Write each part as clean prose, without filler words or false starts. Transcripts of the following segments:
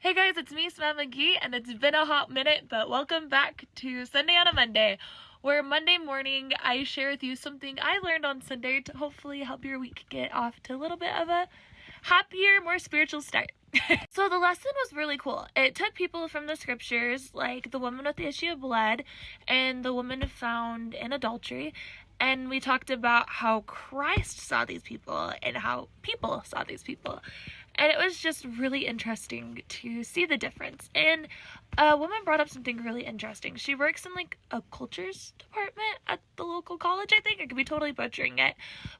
Hey guys, it's me, Samantha McGee, and it's been a hot minute, but welcome back to Sunday on a Monday, where Monday morning I share with you something I learned on Sunday to hopefully help your week get off to a little bit of a happier, more spiritual start. So the lesson was really cool. It took people from the scriptures, like the woman with the issue of blood and the woman found in adultery, and we talked about how Christ saw these people and how people saw these people. And it was just really interesting to see the difference. And a woman brought up something really interesting. She works in like a cultures department at the local college, I think. I could be totally butchering it.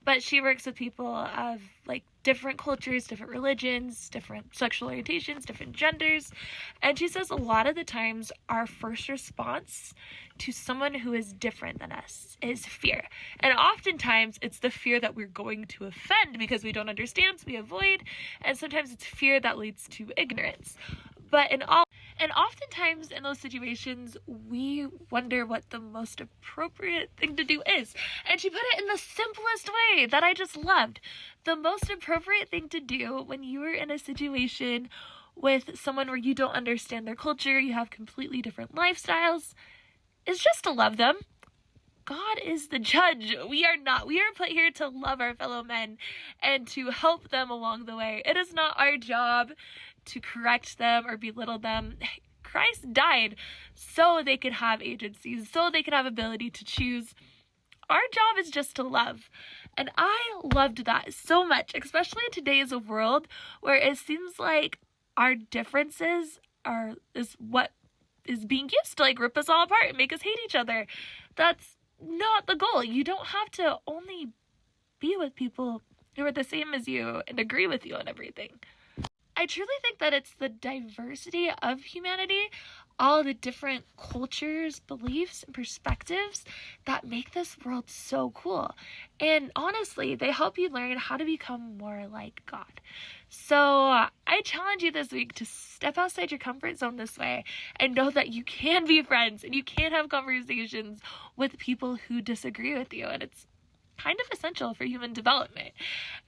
But she works with people of like different cultures, different religions, different sexual orientations, different genders. And she says a lot of the times our first response to someone who is different than us is fear. And oftentimes it's the fear that we're going to offend because we don't understand, so we avoid. And sometimes it's fear that leads to ignorance. But oftentimes in those situations, we wonder what the most appropriate thing to do is. And she put it in the simplest way that I just loved. The most appropriate thing to do when you are in a situation with someone where you don't understand their culture, you have completely different lifestyles, is just to love them. God is the judge. We are not. We are put here to love our fellow men and to help them along the way. It is not our job to correct them or belittle them. Christ died so they could have agencies, so they could have ability to choose. Our job is just to love. And I loved that so much, especially in today's world where it seems like our differences is what is being used to like rip us all apart and make us hate each other. That's not the goal. You don't have to only be with people who are the same as you and agree with you on everything. I truly think that it's the diversity of humanity, all the different cultures, beliefs, and perspectives that make this world so cool. And honestly, they help you learn how to become more like God. So I challenge you this week to step outside your comfort zone this way and know that you can be friends and you can have conversations with people who disagree with you. And it's kind of essential for human development.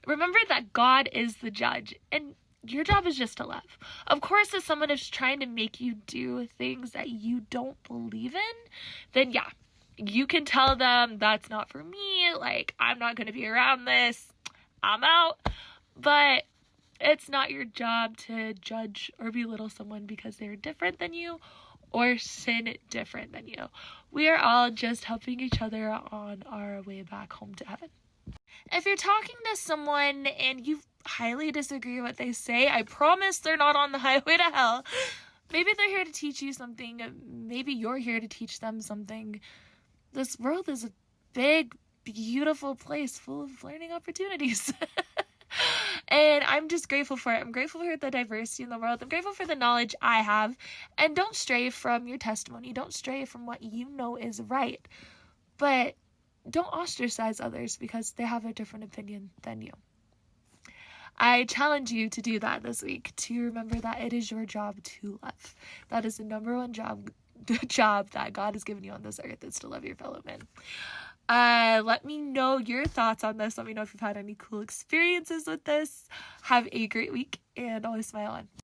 Remember that God is the judge, and your job is just to love. Of course, if someone is trying to make you do things that you don't believe in, then yeah, you can tell them that's not for me. Like, I'm not going to be around this. I'm out. But it's not your job to judge or belittle someone because they're different than you or sin different than you. We are all just helping each other on our way back home to heaven. If you're talking to someone and you highly disagree with what they say, I promise they're not on the highway to hell. Maybe they're here to teach you something. Maybe you're here to teach them something. This world is a big, beautiful place full of learning opportunities. And I'm just grateful for it. I'm grateful for the diversity in the world. I'm grateful for the knowledge I have. And don't stray from your testimony. Don't stray from what you know is right. But don't ostracize others because they have a different opinion than you. I challenge you to do that this week, to remember that it is your job to love. That is the number one job that God has given you on this earth, is to love your fellow men. Let me know your thoughts on this. Let me know if you've had any cool experiences with this. Have a great week and always smile on.